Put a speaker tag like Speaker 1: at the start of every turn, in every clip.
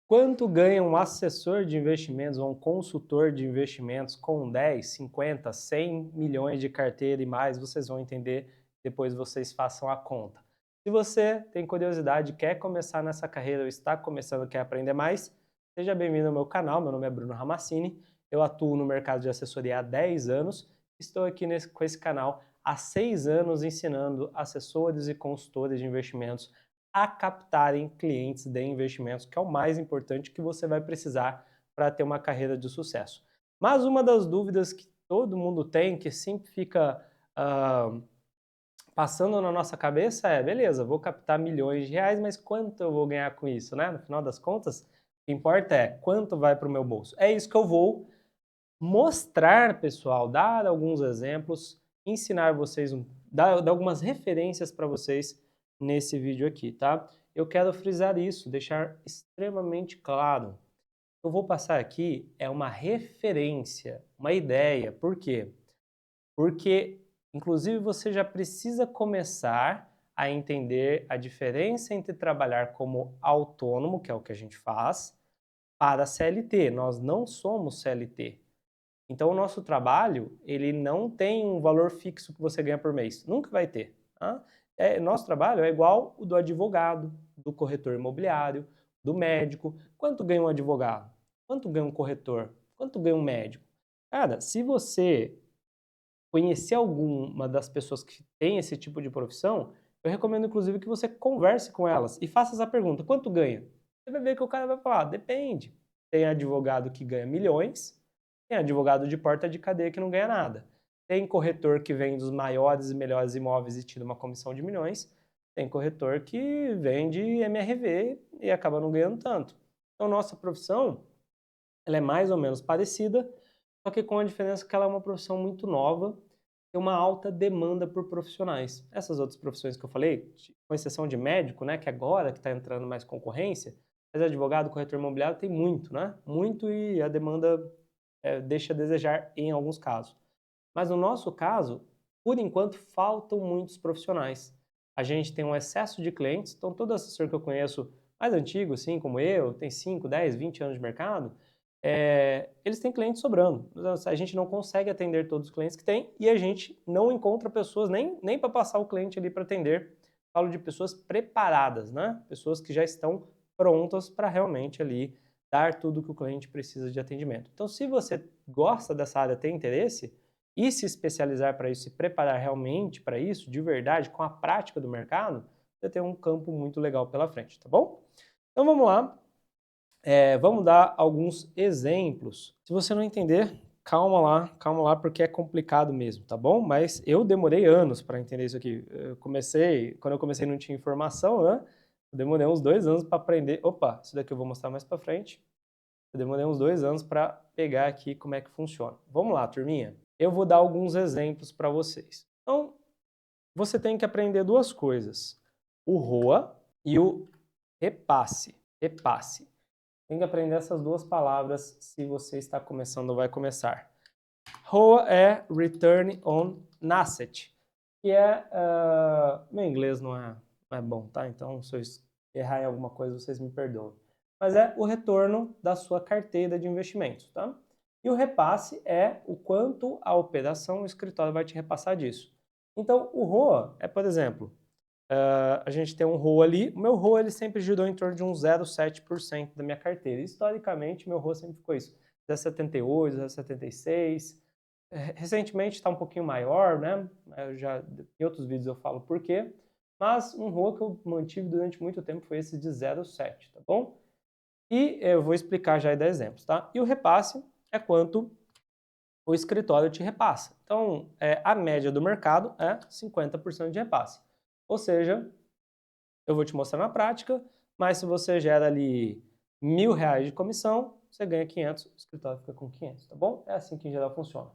Speaker 1: Quanto ganha um assessor de investimentos ou um consultor de investimentos com 10, 50, 100 milhões de carteira e mais? Vocês vão entender depois vocês façam a conta. Se você tem curiosidade, quer começar nessa carreira ou está começando, quer aprender mais, seja bem-vindo ao meu canal. Meu nome é Bruno Ramassini, eu atuo no mercado de assessoria há 10 anos, estou aqui com esse canal há 6 anos ensinando assessores e consultores de investimentos a captarem clientes de investimentos, que é o mais importante que você vai precisar para ter uma carreira de sucesso. Mas uma das dúvidas que todo mundo tem, que sempre fica ah, passando na nossa cabeça é, beleza, vou captar milhões de reais, mas quanto eu vou ganhar com isso, né? No final das contas, o que importa é quanto vai para o meu bolso. É isso que eu vou mostrar, pessoal, dar alguns exemplos, ensinar vocês, dar algumas referências para vocês nesse vídeo aqui, tá? Eu quero frisar isso, deixar extremamente claro. Eu vou passar aqui é uma referência, uma ideia. Por quê? Porque, inclusive, você já precisa começar a entender a diferença entre trabalhar como autônomo, que é o que a gente faz, para CLT. Nós não somos CLT. Então, o nosso trabalho, ele não tem um valor fixo que você ganha por mês. Nunca vai ter. Tá? Nosso trabalho é igual o do advogado, do corretor imobiliário, do médico. Quanto ganha um advogado? Quanto ganha um corretor? Quanto ganha um médico? Cara, se você conhecer alguma das pessoas que tem esse tipo de profissão, eu recomendo inclusive que você converse com elas e faça essa pergunta: quanto ganha? Você vai ver que o cara vai falar: depende. Tem advogado que ganha milhões, tem advogado de porta de cadeia que não ganha nada. Tem corretor que vende os maiores e melhores imóveis e tira uma comissão de milhões. Tem corretor que vende MRV e acaba não ganhando tanto. Então, nossa profissão, ela é mais ou menos parecida, só que com a diferença que ela é uma profissão muito nova, tem uma alta demanda por profissionais. Essas outras profissões que eu falei, com exceção de médico, né, que agora que está entrando mais concorrência, mas advogado, corretor imobiliário tem muito, né? Muito, e a demanda deixa a desejar em alguns casos. Mas no nosso caso, por enquanto, faltam muitos profissionais. A gente tem um excesso de clientes, então todo assessor que eu conheço mais antigo, assim como eu, tem 5, 10, 20 anos de mercado, eles têm clientes sobrando. A gente não consegue atender todos os clientes que tem e a gente não encontra pessoas nem para passar o cliente ali para atender. Falo de pessoas preparadas, né? Pessoas que já estão prontas para realmente ali dar tudo que o cliente precisa de atendimento. Então, se você gosta dessa área, tem interesse, e se especializar para isso, se preparar realmente para isso, de verdade, com a prática do mercado, você tem um campo muito legal pela frente, tá bom? Então vamos lá, vamos dar alguns exemplos. Se você não entender, calma lá, porque é complicado mesmo, tá bom? Mas eu demorei anos para entender isso aqui. Quando eu comecei não tinha informação, né? Eu demorei uns 2 anos para aprender. Opa, isso daqui eu vou mostrar mais para frente. Eu demorei uns 2 anos para pegar aqui como é que funciona. Vamos lá, turminha. Eu vou dar alguns exemplos para vocês. Então, você tem que aprender duas coisas: o ROA e o repasse. Repasse. Tem que aprender essas duas palavras se você está começando ou vai começar. ROA é Return on Asset, que meu inglês não é bom, tá? Então, se eu errar em alguma coisa, vocês me perdoem. Mas é o retorno da sua carteira de investimentos, tá? E o repasse é o quanto a operação, o escritório vai te repassar disso. Então, o ROA é, por exemplo, a gente tem um ROA ali, o meu ROA ele sempre girou em torno de uns 0,7% da minha carteira. Historicamente, meu ROA sempre ficou isso, 0,78, 0,76. Recentemente está um pouquinho maior, né? Em outros vídeos eu falo por quê. Mas um ROA que eu mantive durante muito tempo foi esse de 0,7, tá bom? E eu vou explicar já e dar exemplos, tá? E o repasse é quanto o escritório te repassa. Então, a média do mercado é 50% de repasse. Ou seja, eu vou te mostrar na prática, mas se você gera ali R$ 1.000 de comissão, você ganha 500, o escritório fica com 500, tá bom? É assim que em geral funciona.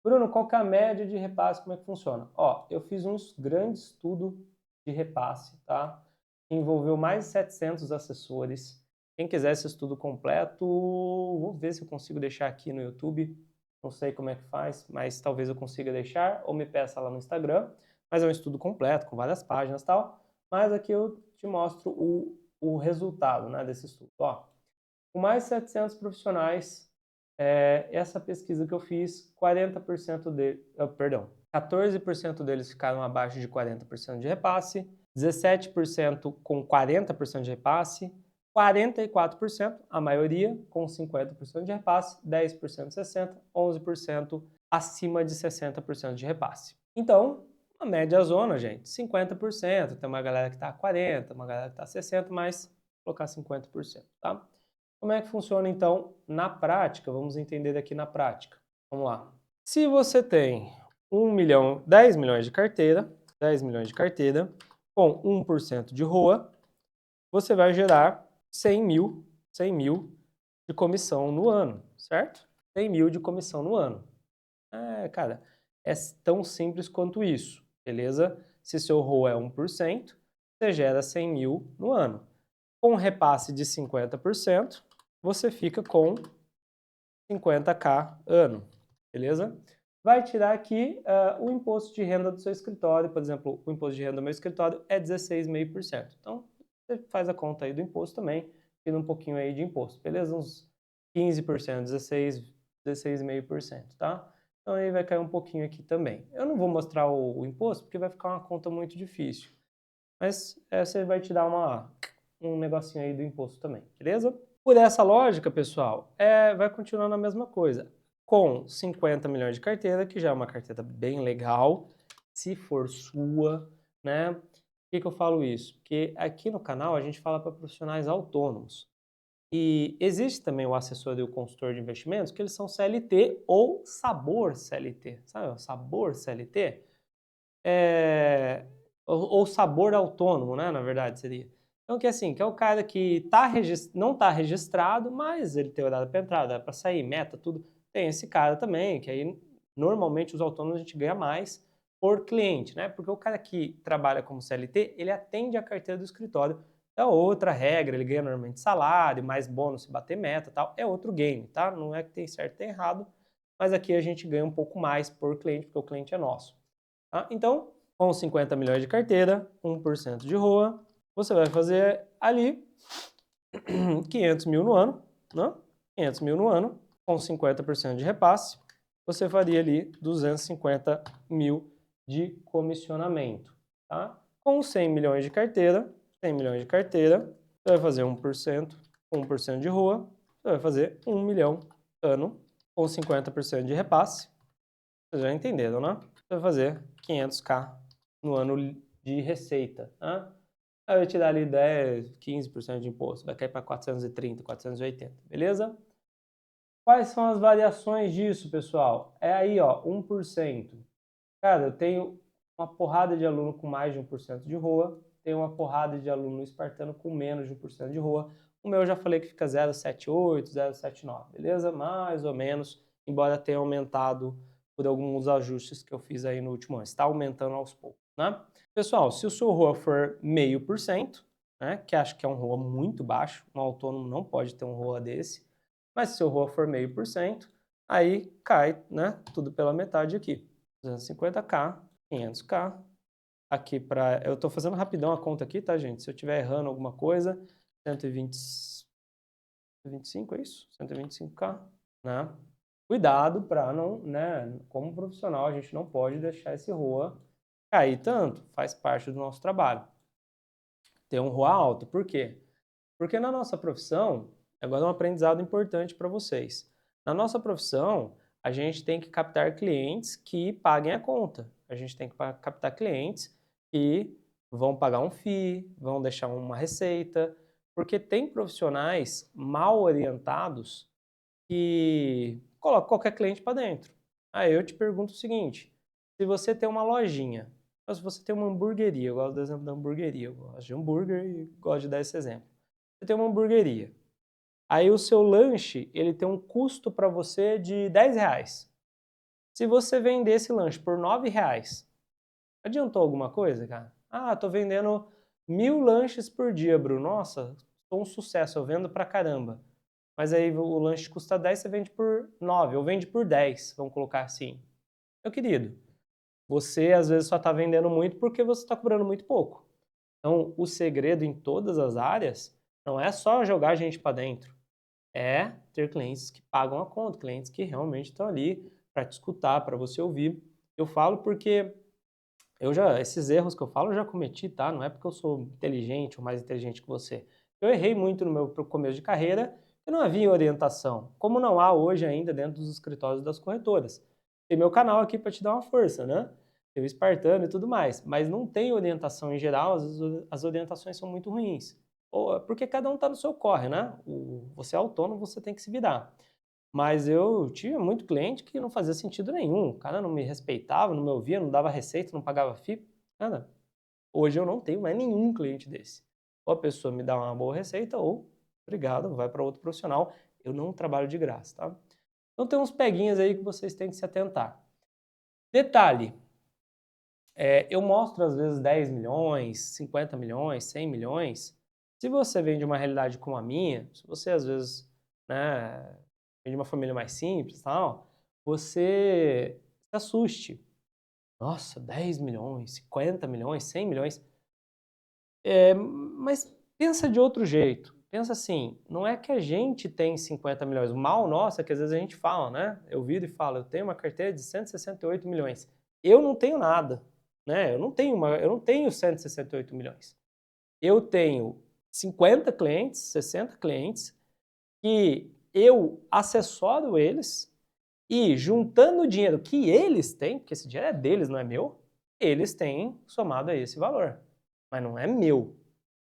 Speaker 1: Bruno, qual que é a média de repasse, como é que funciona? Ó, eu fiz um grande estudo de repasse, tá? Que envolveu mais de 700 assessores. Quem quiser esse estudo completo, vou ver se eu consigo deixar aqui no YouTube. Não sei como é que faz, mas talvez eu consiga deixar, ou me peça lá no Instagram. Mas é um estudo completo, com várias páginas e tal. Mas aqui eu te mostro o resultado, né, desse estudo. Ó, Com mais de 700 profissionais, essa pesquisa que eu fiz, 14% deles ficaram abaixo de 40% de repasse, 17% com 40% de repasse, 44%, a maioria, com 50% de repasse, 10% 60%, 11% acima de 60% de repasse. Então, a média zona, gente, 50%. Tem uma galera que está a 40%, uma galera que está a 60%, mas vou colocar 50%, tá? Como é que funciona, então, na prática? Vamos entender aqui na prática. Vamos lá. Se você tem 10 milhões de carteira, 10 milhões de carteira, com 1% de ROA, você vai gerar 100 mil de comissão no ano, certo? 100 mil de comissão no ano. Cara, é tão simples quanto isso, beleza? Se seu ROA é 1%, você gera 100 mil no ano. Com repasse de 50%, você fica com 50k ano, beleza? Vai tirar aqui o imposto de renda do seu escritório, por exemplo, o imposto de renda do meu escritório é 16,5%. Então, você faz a conta aí do imposto também, tira um pouquinho aí de imposto, beleza? Uns 15%, 16,5%, tá? Então aí vai cair um pouquinho aqui também. Eu não vou mostrar o imposto, porque vai ficar uma conta muito difícil. Mas você vai te dar um negocinho aí do imposto também, beleza? Por essa lógica, pessoal, vai continuar na mesma coisa. Com 50 milhões de carteira, que já é uma carteira bem legal, se for sua, né? Por que eu falo isso? Porque aqui no canal a gente fala para profissionais autônomos. E existe também o assessor e o consultor de investimentos, que eles são CLT ou sabor CLT. Sabe o sabor CLT? Ou sabor autônomo, né? Na verdade, seria. Então, que assim, que é o cara que não está registrado, mas ele tem horário para entrar, horário para sair, meta, tudo. Tem esse cara também, que aí normalmente os autônomos a gente ganha mais por cliente, né? Porque o cara que trabalha como CLT, ele atende a carteira do escritório. É outra regra, ele ganha normalmente salário, mais bônus se bater meta e tal. É outro game, tá? Não é que tem certo e tem errado, mas aqui a gente ganha um pouco mais por cliente, porque o cliente é nosso. Tá? Então, com 50 milhões de carteira, 1% de ROA, você vai fazer ali 500 mil no ano, né? 500 mil no ano, com 50% de repasse, você faria ali 250 mil de comissionamento, tá? Com 100 milhões de carteira, 100 milhões de carteira, você vai fazer 1%, 1% de ROA, você vai fazer 1 milhão ano, com 50% de repasse. Vocês já entenderam, né? Você vai fazer 500k no ano de receita, né? Aí vai tirar ali 10, 15% de imposto, vai cair para 430, 480, beleza? Quais são as variações disso, pessoal? É aí, ó, 1%. Cara, eu tenho uma porrada de aluno com mais de 1% de ROA, tenho uma porrada de aluno espartano com menos de 1% de ROA. O meu eu já falei que fica 0,78, 0,79, beleza? Mais ou menos, embora tenha aumentado por alguns ajustes que eu fiz aí no último ano. Está aumentando aos poucos, né? Pessoal, se o seu ROA for 0,5%, né, que acho que é um ROA muito baixo, um autônomo não pode ter um ROA desse, mas se o seu ROA for 0,5%, aí cai, né, tudo pela metade aqui. 250k, 500k, aqui para... Eu estou fazendo rapidão a conta aqui, tá, gente? Se eu estiver errando alguma coisa, 125, é isso? 125k, né? Cuidado para não, né, como profissional, a gente não pode deixar esse ROA cair tanto, faz parte do nosso trabalho. Ter um ROA alto, por quê? Porque na nossa profissão, agora é um aprendizado importante para vocês. Na nossa profissão, a gente tem que captar clientes que paguem a conta. A gente tem que captar clientes que vão pagar um FII, vão deixar uma receita, porque tem profissionais mal orientados que colocam qualquer cliente para dentro. Aí eu te pergunto o seguinte, se você tem uma lojinha, ou se você tem uma hamburgueria, eu gosto do exemplo da hamburgueria, eu gosto de hambúrguer e gosto de dar esse exemplo. Você tem uma hamburgueria. Aí o seu lanche, ele tem um custo para você de 10 reais. Se você vender esse lanche por 9 reais, adiantou alguma coisa, cara? Ah, tô vendendo 1000 lanches por dia, Bruno. Nossa, sou um sucesso, eu vendo pra caramba. Mas aí o lanche custa 10, você vende por 9, ou vende por 10, vamos colocar assim. Meu querido, você às vezes só está vendendo muito porque você está cobrando muito pouco. Então, o segredo em todas as áreas não é só jogar gente para dentro. é ter clientes que pagam a conta, clientes que realmente estão ali para te escutar, para você ouvir. Eu falo porque esses erros que eu falo eu já cometi, tá? Não é porque eu sou inteligente ou mais inteligente que você. Eu errei muito no meu começo de carreira e não havia orientação, como não há hoje ainda dentro dos escritórios das corretoras. Tem meu canal aqui para te dar uma força, né? Tem o Espartano e tudo mais, mas não tem orientação em geral, as orientações são muito ruins. Porque cada um está no seu corre, né? Você é autônomo, você tem que se virar. Mas eu tinha muito cliente que não fazia sentido nenhum. O cara não me respeitava, não me ouvia, não dava receita, não pagava FII. Cara, hoje eu não tenho mais nenhum cliente desse. Ou a pessoa me dá uma boa receita, ou obrigado, vai para outro profissional. Eu não trabalho de graça, tá? Então tem uns peguinhas aí que vocês têm que se atentar. Detalhe, eu mostro às vezes 10 milhões, 50 milhões, 100 milhões. Se você vem de uma realidade como a minha, se você às vezes, né, vem de uma família mais simples e tal, você se assuste. Nossa, 10 milhões, 50 milhões, 100 milhões. Mas pensa de outro jeito. Pensa assim, não é que a gente tem 50 milhões. O mal nosso é que às vezes a gente fala, né? Eu viro e falo, eu tenho uma carteira de 168 milhões. Eu não tenho nada, né? Eu não tenho 168 milhões. Eu tenho 50 clientes, 60 clientes, que eu assessoro eles e juntando o dinheiro que eles têm, porque esse dinheiro é deles, não é meu, eles têm somado a esse valor. Mas não é meu.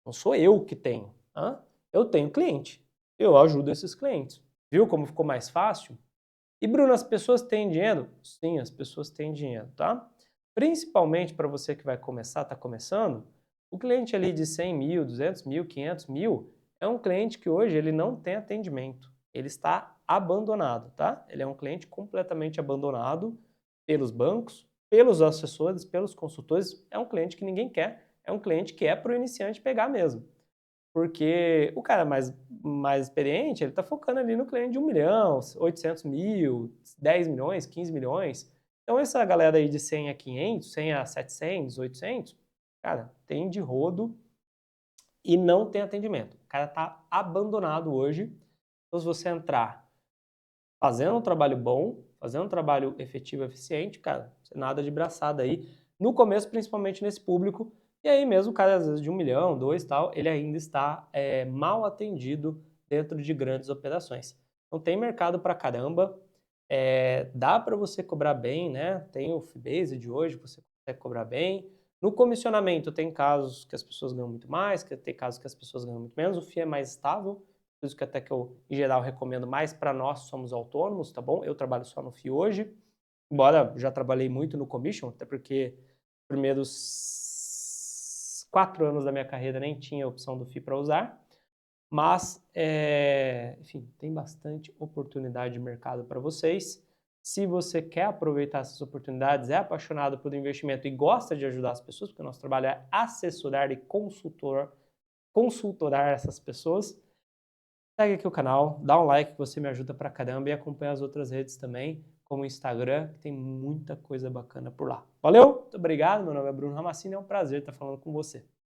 Speaker 1: Não sou eu que tenho. Tá? Eu tenho cliente. Eu ajudo esses clientes. Viu como ficou mais fácil? E, Bruno, as pessoas têm dinheiro? Sim, as pessoas têm dinheiro, tá? Principalmente para você que vai começar, está começando, o cliente ali de 100 mil, 200 mil, 500 mil, é um cliente que hoje ele não tem atendimento. Ele está abandonado, tá? Ele é um cliente completamente abandonado pelos bancos, pelos assessores, pelos consultores. É um cliente que ninguém quer. É um cliente que é para o iniciante pegar mesmo. Porque o cara mais experiente, ele está focando ali no cliente de 1 milhão, 800 mil, 10 milhões, 15 milhões. Então essa galera aí de 100 a 500, 100 a 700, 800, cara, tem de rodo e não tem atendimento. O cara está abandonado hoje. Então se você entrar fazendo um trabalho bom, fazendo um trabalho efetivo, eficiente, cara, você nada de braçada aí. No começo, principalmente nesse público, e aí mesmo o cara, às vezes, de 1 milhão, 2 tal, ele ainda está mal atendido dentro de grandes operações. Então tem mercado pra caramba, dá para você cobrar bem, né? Tem o Fibase de hoje, você consegue cobrar bem. No comissionamento tem casos que as pessoas ganham muito mais, tem casos que as pessoas ganham muito menos, o FII é mais estável, por isso que até que eu, em geral, recomendo mais para nós que somos autônomos, tá bom? Eu trabalho só no FII hoje, embora já trabalhei muito no commission, até porque os primeiros 4 anos da minha carreira nem tinha a opção do FII para usar, mas, enfim, tem bastante oportunidade de mercado para vocês. Se você quer aproveitar essas oportunidades, é apaixonado por investimento e gosta de ajudar as pessoas, porque o nosso trabalho é assessorar e consultorar essas pessoas, segue aqui o canal, dá um like que você me ajuda pra caramba e acompanha as outras redes também, como o Instagram, que tem muita coisa bacana por lá. Valeu, muito obrigado, meu nome é Bruno Ramassini, é um prazer estar falando com você.